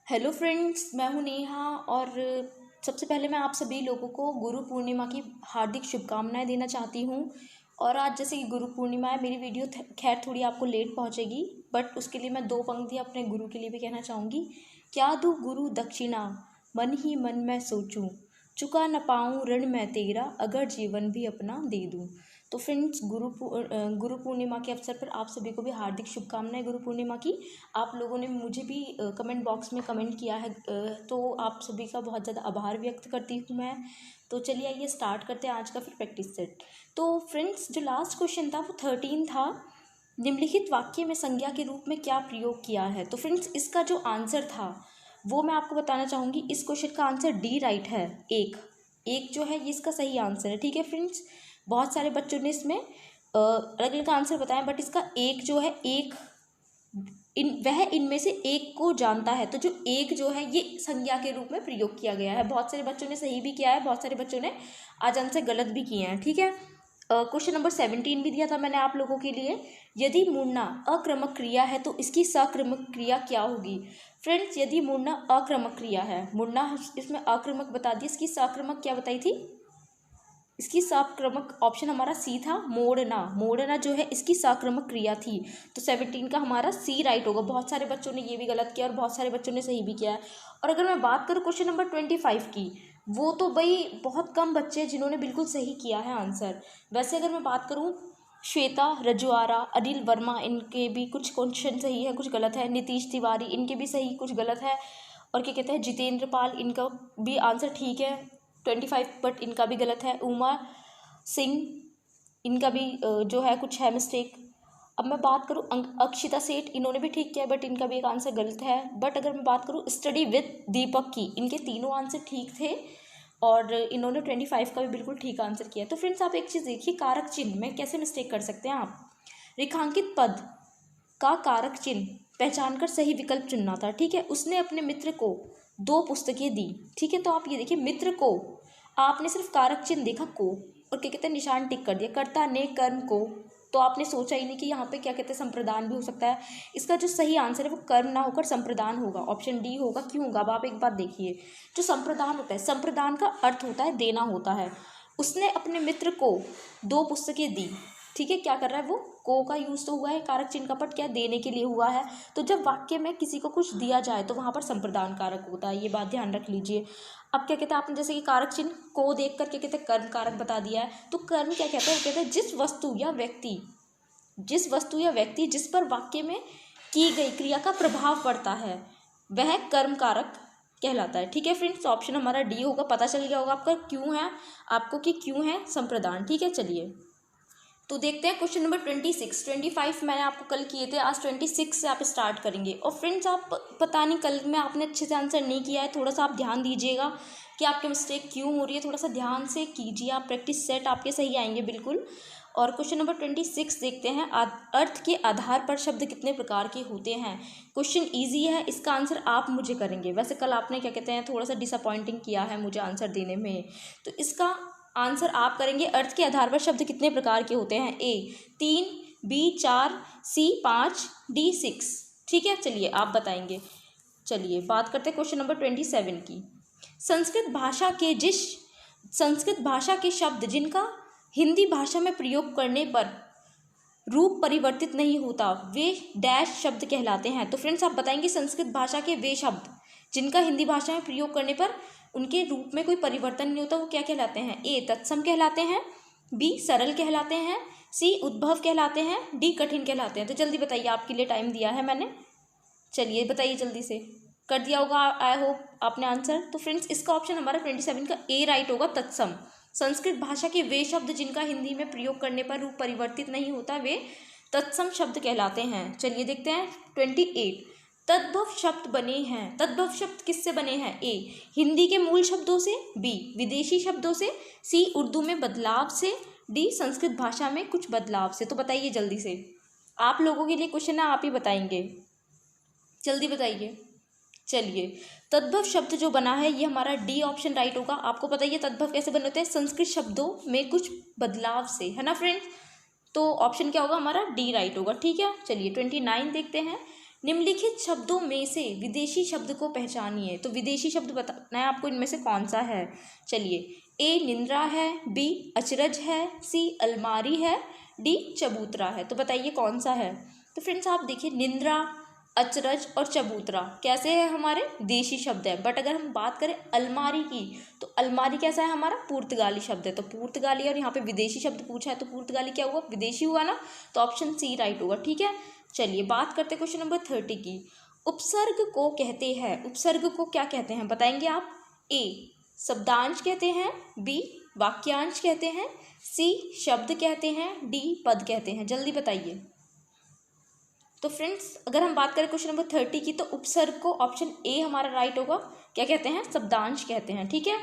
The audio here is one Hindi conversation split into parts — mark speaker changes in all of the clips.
Speaker 1: हेलो फ्रेंड्स, मैं हूं नेहा और सबसे पहले मैं आप सभी लोगों को गुरु पूर्णिमा की हार्दिक शुभकामनाएं देना चाहती हूं। और आज जैसे कि गुरु पूर्णिमा है, मेरी वीडियो खैर थोड़ी आपको लेट पहुंचेगी, बट उसके लिए मैं दो पंक्तियां अपने गुरु के लिए भी कहना चाहूँगी। क्या दूँ गुरु दक्षिणा, मन ही मन मैं सोचूं, चुका न पाऊँ ऋण मैं तेरा, अगर जीवन भी अपना दे दूँ। तो फ्रेंड्स, गुरु पूर्णिमा के अवसर पर आप सभी को भी हार्दिक शुभकामनाएं गुरु पूर्णिमा की। आप लोगों ने मुझे भी कमेंट बॉक्स में कमेंट किया है, तो आप सभी का बहुत ज़्यादा आभार व्यक्त करती हूँ मैं। तो चलिए आइए स्टार्ट करते हैं आज का फिर प्रैक्टिस सेट। तो फ्रेंड्स, जो लास्ट क्वेश्चन था वो 13 था। निम्नलिखित वाक्य में संज्ञा के रूप में क्या प्रयोग किया है। तो फ्रेंड्स, इसका जो आंसर था वो मैं आपको बताना चाहूँगी। इस क्वेश्चन का आंसर डी राइट है। एक एक जो है ये इसका सही आंसर है। ठीक है फ्रेंड्स, बहुत सारे बच्चों ने इसमें अलग अलग आंसर बताया, बट इसका एक जो है, एक वह इनमें से एक को जानता है। तो जो एक जो है ये संज्ञा के रूप में प्रयोग किया गया है। बहुत सारे बच्चों ने सही भी किया है, बहुत सारे बच्चों ने आज आंसर गलत भी किए हैं। ठीक है, क्वेश्चन नंबर 17 भी दिया था मैंने आप लोगों के लिए। यदि मुड़ना अक्रमक क्रिया है तो इसकी सक्रमक क्रिया क्या होगी। फ्रेंड्स, यदि मुड़ना अक्रमक क्रिया है, मुड़ना इसमें अक्रमक बता दी, इसकी सक्रमक क्या बताई थी। इसकी सक्रमक ऑप्शन हमारा सी था, मोड़ना। मोड़ना जो है इसकी सक्रमक क्रिया थी। तो 17 का हमारा सी राइट होगा। बहुत सारे बच्चों ने ये भी गलत किया और बहुत सारे बच्चों ने सही भी किया है। और अगर मैं बात करूँ क्वेश्चन नंबर 25 की, वो तो भाई बहुत कम बच्चे हैं जिन्होंने बिल्कुल सही किया है आंसर। वैसे अगर मैं बात करूँ, श्वेता रजुआरा, अनिल वर्मा, इनके भी कुछ क्वेश्चन सही है, कुछ गलत है। नीतीश तिवारी, इनके भी सही, कुछ गलत है। और क्या कहते हैं, जितेंद्र पाल, इनका भी आंसर ठीक है 25, बट इनका भी गलत है। उमा सिंह, इनका भी जो है कुछ है मिस्टेक। अब मैं बात करूँ अक्षिता सेठ, इन्होंने भी ठीक किया, बट इनका भी एक आंसर गलत है। बट अगर मैं बात करूँ स्टडी विद दीपक की, इनके तीनों आंसर ठीक थे और इन्होंने 25 का भी बिल्कुल ठीक आंसर किया। तो फ्रेंड्स, आप एक चीज़ देखिए, कारक चिन्ह में कैसे मिस्टेक कर सकते हैं आप। रेखांकित पद का कारक चिन्ह पहचान कर सही विकल्प चुनना था। ठीक है, उसने अपने मित्र को 2 पुस्तकें दी। ठीक है, तो आप ये देखिए, मित्र को आपने सिर्फ कारक चिन्ह देखा को, और क्या कहते हैं निशान टिक कर दिया। कर्ता ने कर्म को, तो आपने सोचा ही नहीं कि यहाँ पे क्या कहते हैं संप्रदान भी हो सकता है। इसका जो सही आंसर है वो कर्म ना होकर संप्रदान होगा, ऑप्शन डी होगा। क्यों होगा, अब आप एक बात देखिए, जो संप्रदान होता है, संप्रदान का अर्थ होता है देना होता है। उसने अपने मित्र को 2 पुस्तकें दी। ठीक है, क्या कर रहा है वो, को का यूज तो हुआ है, कारक चिन्ह का पट क्या देने के लिए हुआ है। तो जब वाक्य में किसी को कुछ दिया जाए तो वहां पर संप्रदान कारक होता है, ये बात ध्यान रख लीजिए। अब क्या कहते हैं, आपने जैसे कि कारक चिन्ह को देख कर क्या कहते हैं कर्म कारक बता दिया है। तो कर्म क्या कहता है, वो कहता है जिस वस्तु या व्यक्ति जिस पर वाक्य में की गई क्रिया का प्रभाव पड़ता है, वह कर्म कारक कहलाता है। ठीक है फ्रेंड्स, ऑप्शन हमारा डी होगा। पता चल गया होगा आपका क्यों है, आपको कि क्यों है संप्रदान। ठीक है, चलिए तो देखते हैं क्वेश्चन नंबर 26। 25 मैंने आपको कल किए थे, आज 26 से आप स्टार्ट करेंगे। और फ्रेंड्स, आप पता नहीं कल में आपने अच्छे से आंसर नहीं किया है, थोड़ा सा आप ध्यान दीजिएगा कि आपके मिस्टेक क्यों हो रही है। थोड़ा सा ध्यान से कीजिए, आप प्रैक्टिस सेट आपके सही आएंगे बिल्कुल। और क्वेश्चन नंबर 26 देखते हैं, अर्थ के आधार पर शब्द कितने प्रकार के होते हैं। क्वेश्चन ईजी है, इसका आंसर आप मुझे करेंगे। वैसे कल आपने क्या कहते हैं थोड़ा सा डिसअपॉइंटिंग किया है मुझे आंसर देने में, तो इसका आंसर आप करेंगे। अर्थ के आधार पर शब्द कितने प्रकार के होते हैं। ए 3, बी 4, सी 5, डी 6। ठीक है, चलिए आप बताएंगे। चलिए बात करते हैं क्वेश्चन नंबर 27 की। संस्कृत भाषा के शब्द जिनका हिंदी भाषा में प्रयोग करने पर रूप परिवर्तित नहीं होता, वे डैश शब्द कहलाते हैं। तो फ्रेंड्स, आप बताएंगे संस्कृत भाषा के वे शब्द जिनका हिंदी भाषा में प्रयोग करने पर उनके रूप में कोई परिवर्तन नहीं होता, वो क्या कहलाते हैं। ए तत्सम कहलाते हैं, बी सरल कहलाते हैं, सी उद्भव कहलाते हैं, डी कठिन कहलाते हैं। तो जल्दी बताइए, आपके लिए टाइम दिया है मैंने, चलिए बताइए जल्दी से। कर दिया होगा आई होप आपने आंसर। तो फ्रेंड्स, इसका ऑप्शन हमारा 27 का ए राइट होगा, तत्सम। संस्कृत भाषा के वे शब्द जिनका हिंदी में प्रयोग करने पर रूप परिवर्तित नहीं होता, वे तत्सम शब्द कहलाते हैं। चलिए देखते हैं 28। तद्भव शब्द बने हैं। तद्भव शब्द किससे बने हैं। ए हिंदी के मूल शब्दों से, बी विदेशी शब्दों से, सी उर्दू में बदलाव से, डी संस्कृत भाषा में कुछ बदलाव से। तो बताइए जल्दी से, आप लोगों के लिए क्वेश्चन है, आप ही बताएंगे, जल्दी बताइए। चलिए, तद्भव शब्द जो बना है ये हमारा डी ऑप्शन राइट होगा। आपको पता है तद्भव कैसे बने होते हैं, संस्कृत शब्दों में कुछ बदलाव से, है ना फ्रेंड्स। तो ऑप्शन क्या होगा हमारा, डी राइट होगा। ठीक है, चलिए 29 देखते हैं। निम्नलिखित शब्दों में से विदेशी शब्द को पहचानिए। तो विदेशी शब्द बताना है आपको, इनमें से कौन सा है। चलिए, ए निंद्रा है, बी अचरज है, सी अलमारी है, डी चबूतरा है। तो बताइए कौन सा है। तो फ्रेंड्स आप देखिए, निंद्रा, अचरज और चबूतरा कैसे है, हमारे देशी शब्द है। बट अगर हम बात करें अलमारी की, तो अलमारी कैसा है, हमारा पुर्तगाली शब्द है। तो पुर्तगाली, और यहाँ पे विदेशी शब्द पूछा है, तो पुर्तगाली क्या हुआ, विदेशी हुआ ना। तो ऑप्शन सी राइट होगा। ठीक है, चलिए बात करते हैं क्वेश्चन नंबर 30 की। उपसर्ग को कहते हैं, उपसर्ग को क्या कहते हैं बताएंगे आप। ए शब्दांश कहते हैं, बी वाक्यांश कहते हैं, सी शब्द कहते हैं, डी पद कहते हैं। जल्दी बताइए। तो फ्रेंड्स अगर हम बात करें क्वेश्चन नंबर 30 की, तो उपसर्ग को ऑप्शन ए हमारा राइट होगा। क्या कहते हैं, शब्दांश कहते हैं। ठीक है,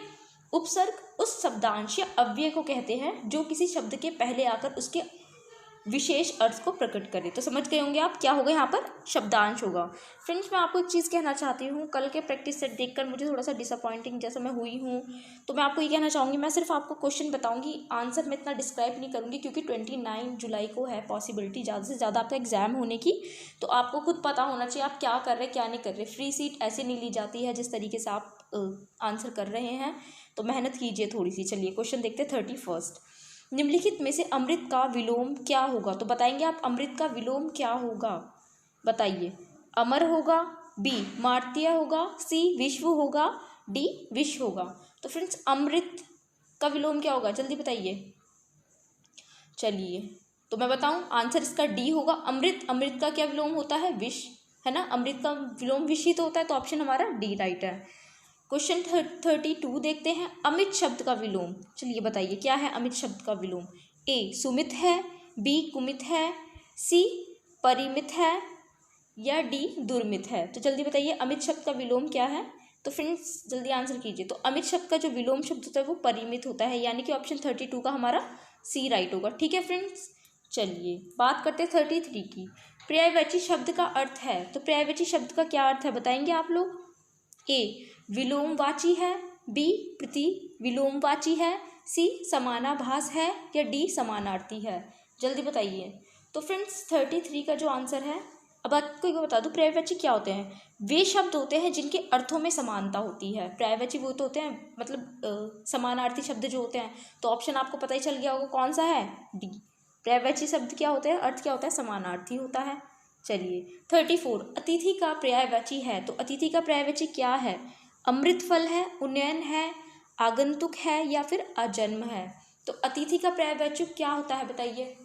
Speaker 1: उपसर्ग उस शब्दांश या अव्यय को कहते हैं जो किसी शब्द के पहले आकर उसके विशेष अर्थ को प्रकट करे। तो समझ गए होंगे आप, क्या होगा यहाँ पर, शब्दांश होगा। फ्रेंड्स मैं आपको एक चीज़ कहना चाहती हूँ, कल के प्रैक्टिस सेट देखकर मुझे थोड़ा सा डिसअपॉइंटिंग जैसा मैं हुई हूँ, तो मैं आपको ये कहना चाहूँगी, मैं सिर्फ आपको क्वेश्चन बताऊँगी, आंसर मैं इतना डिस्क्राइब नहीं करूँगी, क्योंकि 29 जुलाई को है पॉसिबिलिटी ज़्यादा से ज़्यादा आपका एग्जाम होने की। तो आपको खुद पता होना चाहिए आप क्या कर रहे हैं क्या नहीं कर रहे। फ्री सीट ऐसे नहीं ली जाती है जिस तरीके से आप आंसर कर रहे हैं, तो मेहनत कीजिए थोड़ी सी। चलिए क्वेश्चन देखते हैं 31। निम्नलिखित में से अमृत का विलोम क्या होगा। तो बताएंगे आप, अमृत का विलोम क्या होगा बताइए। अमर होगा, बी मार्त्य होगा, सी विश्व होगा, डी विष होगा। तो फ्रेंड्स अमृत का विलोम क्या होगा, जल्दी बताइए। चलिए तो मैं बताऊं, आंसर इसका डी होगा, अमृत। अमृत का क्या विलोम होता है, विष, है ना। अमृत का विलोम विष ही तो होता है, तो ऑप्शन हमारा डी राइट है। क्वेश्चन 32 देखते हैं, अमित शब्द का विलोम। चलिए बताइए क्या है अमित शब्द का विलोम। ए सुमित है, बी कुमित है, सी परिमित है, या डी दुर्मित है। तो जल्दी बताइए अमित शब्द का विलोम क्या है। तो फ्रेंड्स जल्दी आंसर कीजिए। तो अमित शब्द का जो विलोम शब्द होता है वो परिमित होता है, यानी कि ऑप्शन 32 का हमारा सी राइट होगा। ठीक है फ्रेंड्स, चलिए बात करते हैं 33 की। पर्यायवाची शब्द का अर्थ है, तो पर्यायवाची शब्द का क्या अर्थ है बताएंगे आप लोग। ए विलोमवाची है, बी प्रति विलोमवाची है, सी समानाभास है, या डी समानार्थी है। जल्दी बताइए। तो फ्रेंड्स 33 का जो आंसर है, अब आपको एक बता दूं, पर्यायवाची क्या होते हैं। वे शब्द होते हैं जिनके अर्थों में समानता होती है। पर्यायवाची वो तो होते हैं, मतलब समानार्थी शब्द जो होते हैं। तो ऑप्शन आपको पता ही चल गया होगा कौन सा है, डी। पर्यायवाची शब्द क्या होते हैं, अर्थ क्या होता है, समानार्थी होता है। चलिए 34, अतिथि का पर्यायवाची है। तो अतिथि का पर्यायवाची क्या है, अमृत फल है, उन्नयन है, आगंतुक है, या फिर अजन्म है। तो अतिथि का पर्यायवाची क्या होता है बताइए।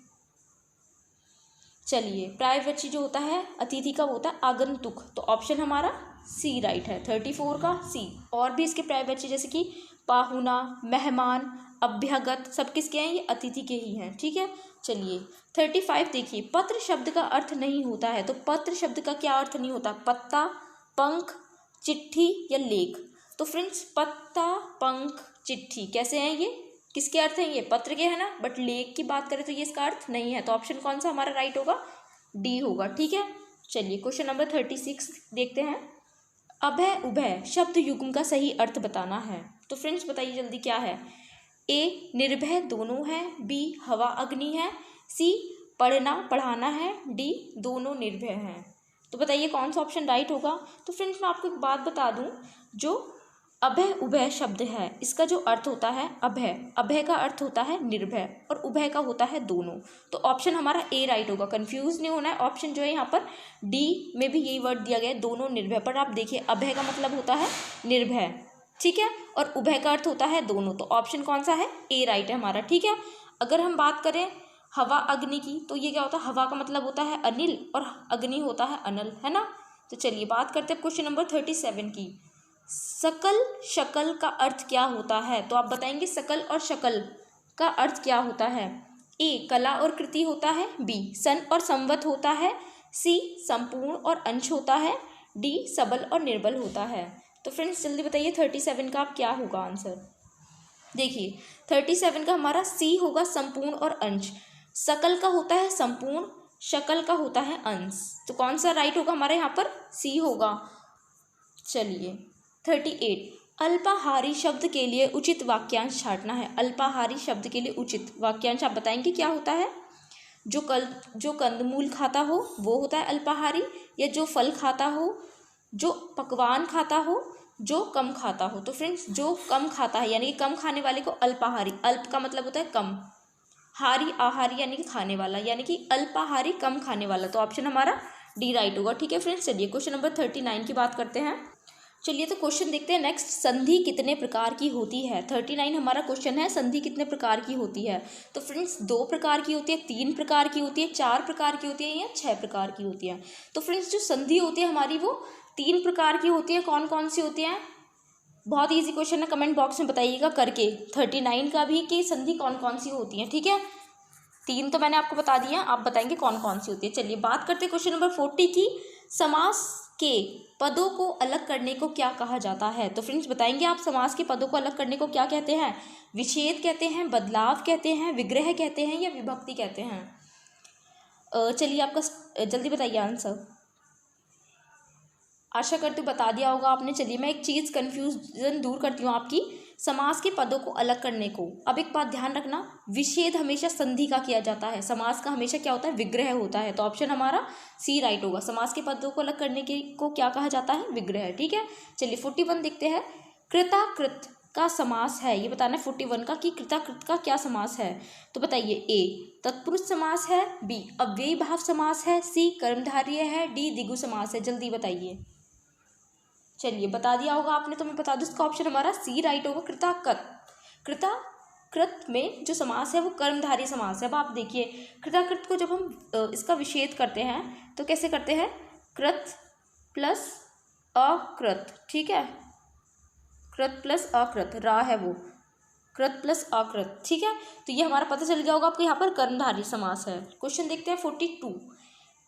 Speaker 1: चलिए पर्यायवाची जो होता है अतिथि का होता है आगंतुक। तो ऑप्शन हमारा सी राइट है, 34 का सी। और भी इसके पर्यायवाची जैसे कि पाहुना, मेहमान, अभ्यागत, सब किसके हैं, ये अतिथि के ही हैं। ठीक है, चलिए 35 देखिए, पत्र शब्द का अर्थ नहीं होता है। तो पत्र शब्द का क्या अर्थ नहीं होता, पत्ता, पंख, चिट्ठी या लेख। तो फ्रेंड्स पत्ता, पंख, चिट्ठी कैसे हैं, ये किसके अर्थ हैं, ये पत्र के है ना। बट लेख की बात करें तो ये इसका अर्थ नहीं है। तो ऑप्शन कौन सा हमारा राइट होगा, डी होगा। ठीक है, चलिए क्वेश्चन नंबर 36 देखते हैं। अभय उभय शब्द युग्म का सही अर्थ बताना है। तो फ्रेंड्स बताइए जल्दी क्या है। ए निर्भय दोनों है, बी हवा अग्नि है, सी पढ़ना पढ़ाना है, डी दोनों निर्भय हैं। तो बताइए कौन सा ऑप्शन राइट होगा। तो फ्रेंड्स मैं आपको एक बात बता दूं, जो अभय उभय शब्द है इसका जो अर्थ होता है अभय, अभय का अर्थ होता है निर्भय, और उभय का होता है दोनों। तो ऑप्शन हमारा ए राइट होगा। कंफ्यूज नहीं होना है, ऑप्शन जो है यहाँ पर डी में भी यही वर्ड दिया गया है, दोनों निर्भय। पर आप देखिए अभय का मतलब होता है निर्भय, ठीक है, और उभय का अर्थ होता है दोनों। तो ऑप्शन कौन सा है, ए राइट है हमारा। ठीक है, अगर हम बात करें हवा अग्नि की, तो ये क्या होता है, हवा का मतलब होता है अनिल और अग्नि होता है अनल, है ना। तो चलिए बात करते हैं क्वेश्चन नंबर 37 की। सकल शकल का अर्थ क्या होता है। तो आप बताएंगे सकल और शकल का अर्थ क्या होता है। ए कला और कृति होता है, बी सन और संवत होता है, सी संपूर्ण और अंश होता है, डी सबल और निर्बल होता है। तो फ्रेंड्स जल्दी बताइए 37 का आप क्या होगा आंसर। देखिए 37 का हमारा सी होगा, संपूर्ण और अंश। सकल का होता है संपूर्ण, शकल का होता है अंश। तो कौन सा राइट होगा हमारे यहाँ पर, सी होगा। चलिए 38, अल्पाहारी शब्द के लिए उचित वाक्यांश छांटना है। अल्पाहारी शब्द के लिए उचित वाक्यांश आप बताएंगे क्या होता है। जो कंदमूल खाता हो वो होता है अल्पाहारी, या जो फल खाता हो, जो पकवान खाता हो, जो कम खाता हो। तो फ्रेंड्स जो कम खाता है यानी कि कम खाने वाले को अल्पाहारी, अल्प का मतलब होता है कम, हारी आहारी यानी कि खाने वाला, यानी कि अल्पाहारी कम खाने वाला। तो ऑप्शन हमारा डी राइट होगा। ठीक है फ्रेंड्स, चलिए क्वेश्चन नंबर 39 की बात करते हैं। चलिए तो क्वेश्चन देखते हैं नेक्स्ट, संधि कितने प्रकार की होती है। 39 हमारा क्वेश्चन है, संधि कितने प्रकार की होती है। तो फ्रेंड्स 2 प्रकार की होती है, 3 प्रकार की होती है, 4 प्रकार की होती है या 6 प्रकार की होती है। तो फ्रेंड्स जो संधि होती है हमारी वो 3 प्रकार की होती है। कौन कौन सी होती हैं? बहुत ईजी क्वेश्चन है, कमेंट बॉक्स में बताइएगा करके 39 का भी कि संधि कौन कौन सी होती है। ठीक है, 3 तो मैंने आपको बता दिया, आप बताएंगे कौन कौन सी होती है। चलिए बात करते हैं क्वेश्चन नंबर 40 की, समास के पदों को अलग करने को क्या कहा जाता है। तो फ्रेंड्स बताएंगे आप समास के पदों को अलग करने को क्या कहते हैं? विच्छेद कहते हैं, बदलाव कहते हैं, विग्रह कहते हैं या विभक्ति कहते हैं। चलिए आपका जल्दी बताइए आंसर। आशा करती हूँ बता दिया होगा आपने। चलिए मैं एक चीज़ कन्फ्यूजन दूर करती हूँ आपकी, समास के पदों को अलग करने को। अब एक बात ध्यान रखना, विच्छेद हमेशा संधि का किया जाता है, समास का हमेशा क्या होता है? विग्रह होता है। तो ऑप्शन हमारा सी राइट होगा। समास के पदों को अलग करने के को क्या कहा जाता है? विग्रह। ठीक है, चलिए 41 देखते हैं, कृताकृत का समास है, ये बताना है 41 का कि कृताकृत का क्या समास है। तो बताइए, ए तत्पुरुष समास है, बी अव्ययी भाव समास है, सी कर्मधारय है, डी द्विगु समास है। जल्दी बताइए। चलिए बता दिया होगा आपने, तो मैं बता दूँ इसका ऑप्शन हमारा सी राइट होगा, कृताकृत। कृताकृत में जो समास है वो कर्मधारय समास है। अब आप देखिए, कृताकृत को जब हम इसका विच्छेद करते हैं तो कैसे करते हैं? कृत प्लस अकृत। ठीक है, कृत प्लस अकृत, रा है वो, कृत प्लस अकृत। ठीक है, तो ये हमारा पता चल गया होगा आपको, यहाँ पर कर्मधारय समास है। क्वेश्चन देखते हैं 42,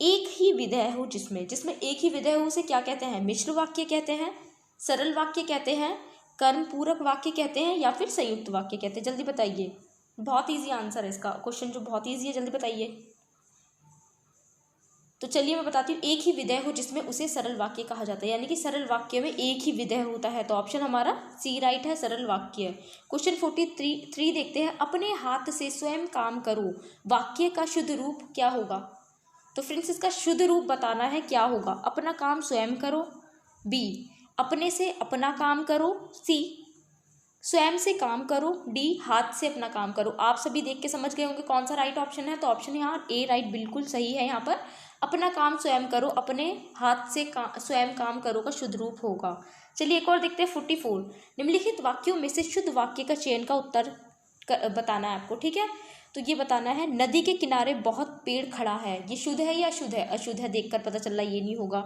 Speaker 1: एक ही विधेय हो जिसमें एक ही विधेय हो उसे क्या कहते हैं? मिश्र वाक्य कहते हैं, सरल वाक्य कहते हैं, कर्म पूरक वाक्य कहते हैं या फिर संयुक्त वाक्य कहते हैं। जल्दी बताइए, बहुत इजी आंसर है इसका, क्वेश्चन जो बहुत इजी है, जल्दी बताइए। तो चलिए मैं बताती हूँ, एक ही विधेय हो जिसमें उसे सरल वाक्य कहा जाता है, यानी कि सरल वाक्य में एक ही विधेय होता है। तो ऑप्शन हमारा सी राइट है, सरल वाक्य। क्वेश्चन 43 देखते हैं, अपने हाथ से स्वयं काम करो, वाक्य का शुद्ध रूप क्या होगा। तो फ्रेंड्स इसका शुद्ध रूप बताना है, क्या होगा? अपना काम स्वयं करो, बी अपने से अपना काम करो, सी स्वयं से काम करो, डी हाथ से अपना काम करो। आप सभी देख के समझ गए होंगे कौन सा राइट ऑप्शन है। तो ऑप्शन यहाँ ए राइट बिल्कुल सही है। यहाँ पर अपना काम स्वयं करो, अपने हाथ से स्वयं काम करो का शुद्ध रूप होगा। चलिए एक और देखते हैं 44, निम्नलिखित वाक्यों में से शुद्ध वाक्य का चयन का उत्तर बताना है आपको। ठीक है, तो ये बताना है, नदी के किनारे बहुत पेड़ खड़ा है, ये शुद्ध है या अशुद्ध है? अशुद्ध है, देखकर पता चल रहा है, ये नहीं होगा।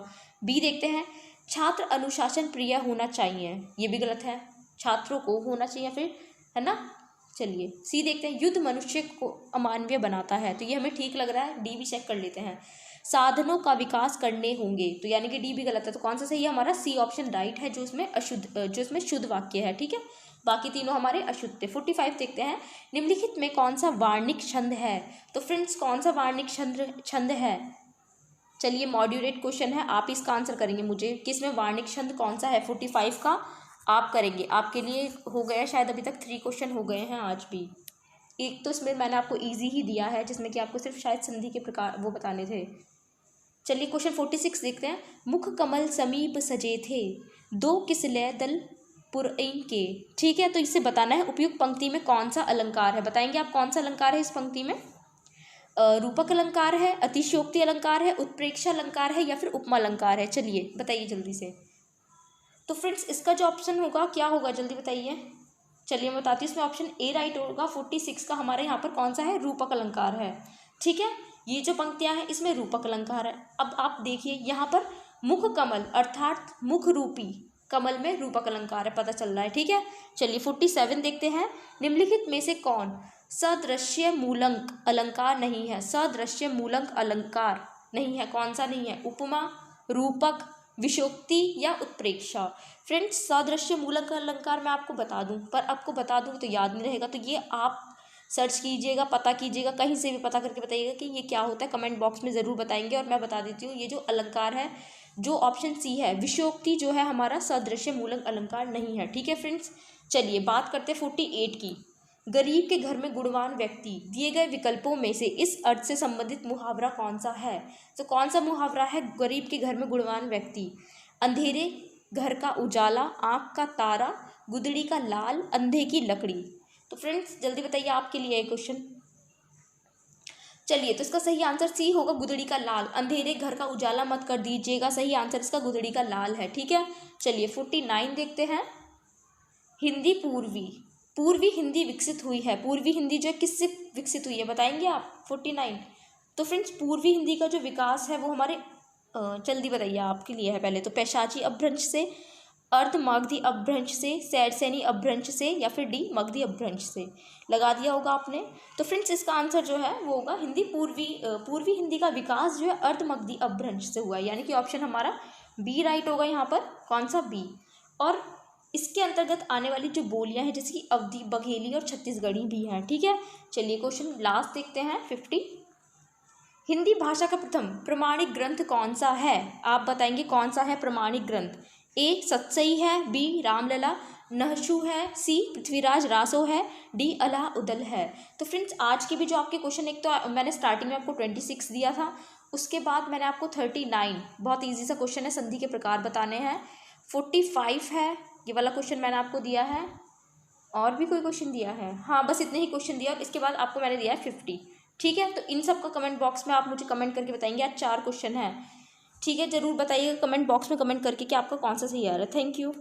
Speaker 1: बी देखते हैं, छात्र अनुशासन प्रिय होना चाहिए, ये भी गलत है, छात्रों को होना चाहिए फिर, है ना। चलिए सी देखते हैं, युद्ध मनुष्य को अमानवीय बनाता है, तो ये हमें ठीक लग रहा है। डी भी चेक कर लेते हैं, साधनों का विकास करने होंगे, तो यानी कि डी भी गलत है। तो कौन सा सही है? हमारा सी ऑप्शन राइट है, जो इसमें शुद्ध वाक्य है। ठीक है, बाकी तीनों हमारे अशुद्ध थे। 45 देखते हैं, निम्नलिखित में कौन सा वार्णिक छंद है। तो फ्रेंड्स कौन सा वार्णिक छंद है? चलिए मॉड्यूलेट क्वेश्चन है, आप इसका आंसर करेंगे मुझे कि इसमें वार्णिक छंद कौन सा है। 45 का आप करेंगे, आपके लिए हो गया शायद, अभी तक 3 क्वेश्चन हो गए हैं आज भी। एक तो इसमें मैंने आपको ईजी ही दिया है, जिसमें कि आपको सिर्फ शायद संधि के प्रकार वो बताने थे। चलिए क्वेश्चन 46 देखते हैं, मुख कमल समीप सजे थे, दो किसलय दल पुरैन के। ठीक है, तो इससे बताना है उपयुक्त पंक्ति में कौन सा अलंकार है। बताएंगे आप कौन सा अलंकार है इस पंक्ति में? रूपक अलंकार है, अतिशयोक्ति अलंकार है, उत्प्रेक्षा अलंकार है या फिर उपमा अलंकार है। चलिए बताइए जल्दी से। तो फ्रेंड्स इसका जो ऑप्शन होगा क्या होगा, जल्दी बताइए। चलिए मैं बताती हूँ, इसमें ऑप्शन ए राइट होगा। 46 का हमारे यहाँ पर कौन सा है? रूपक अलंकार है। ठीक है, ये जो पंक्तियां हैं इसमें रूपक अलंकार है। अब आप देखिए यहाँ पर मुख कमल अर्थात मुख रूपी कमल में रूपक अलंकार है, पता चल रहा है। ठीक है, चलिए 47 देखते हैं, निम्नलिखित में से कौन सदृश्य मूलक अलंकार नहीं है। सदृश्य मूलक अलंकार नहीं है, कौन सा नहीं है? उपमा, रूपक, विशोक्ति या उत्प्रेक्षा। फ्रेंड्स सदृश्य मूलक अलंकार मैं आपको बता दूं, पर आपको बता दूं तो याद नहीं रहेगा, तो ये आप सर्च कीजिएगा, पता कीजिएगा, कहीं से भी पता करके बताइएगा कि ये क्या होता है, कमेंट बॉक्स में ज़रूर बताएंगे। और मैं बता देती हूँ, ये जो अलंकार है, जो ऑप्शन सी है विशोक्ति, जो है हमारा सदृश्य मूलक अलंकार नहीं है। ठीक है फ्रेंड्स, चलिए बात करते हैं 48 की। गरीब के घर में गुणवान व्यक्ति, दिए गए विकल्पों में से इस अर्थ से संबंधित मुहावरा कौन सा है? तो कौन सा मुहावरा है गरीब के घर में गुणवान व्यक्ति? अंधेरे घर का उजाला, आँख का तारा, गुदड़ी का लाल, अंधे की लकड़ी। तो फ्रेंड्स जल्दी बताइए, आपके लिए ये क्वेश्चन। चलिए, तो इसका सही आंसर सी होगा, गुदड़ी का लाल। अंधेरे घर का उजाला मत कर दीजिएगा, सही आंसर इसका गुदड़ी का लाल है। ठीक है, चलिए 49 देखते हैं। हिंदी पूर्वी हिंदी विकसित हुई है। पूर्वी हिंदी जो है किससे विकसित हुई है बताएंगे आप? 49। तो फ्रेंड्स पूर्वी हिंदी का जो विकास है वो हमारे जल्दी बताइए, आपके लिए है पहले तो, पैशाची अपभ्रंश से, अर्ध मागधी अपभ्रंश से, सैरसैनी अपभ्रंश से, या फिर डी मगधी अपभ्रंश से। लगा दिया होगा आपने। तो फ्रेंड्स इसका आंसर जो है वो होगा हिंदी पूर्वी हिंदी का विकास जो है अर्ध मगधी अपभ्रंश से हुआ है, यानी कि ऑप्शन हमारा बी राइट होगा यहाँ पर। कौन सा? बी। और इसके अंतर्गत आने वाली जो बोलियां हैं जैसे कि अवधी, बघेली और छत्तीसगढ़ी भी हैं। ठीक है, चलिए क्वेश्चन लास्ट देखते हैं 50। हिंदी भाषा का प्रथम प्रमाणिक ग्रंथ कौन सा है? आप बताएंगे कौन सा है प्रमाणिक ग्रंथ? ए सतसई है, बी रामलला, नहशु है, सी पृथ्वीराज रासो है, डी अलाह उदल है। तो फ्रेंड्स आज के भी जो आपके क्वेश्चन, एक तो मैंने स्टार्टिंग में आपको 26 दिया था, उसके बाद मैंने आपको 39, बहुत ईजी सा क्वेश्चन है, संधि के प्रकार बताने हैं। 45 है, ये वाला क्वेश्चन मैंने आपको दिया है। और भी कोई क्वेश्चन दिया है? हाँ, बस इतने ही क्वेश्चन दिया, और इसके बाद आपको मैंने दिया है 50। ठीक है, तो इन सब का कमेंट बॉक्स में आप मुझे कमेंट करके बताएंगे। आज 4 क्वेश्चन हैं। ठीक है, ज़रूर बताइएगा कमेंट बॉक्स में कमेंट करके कि आपका कौन सा सही आ रहा है। Thank you.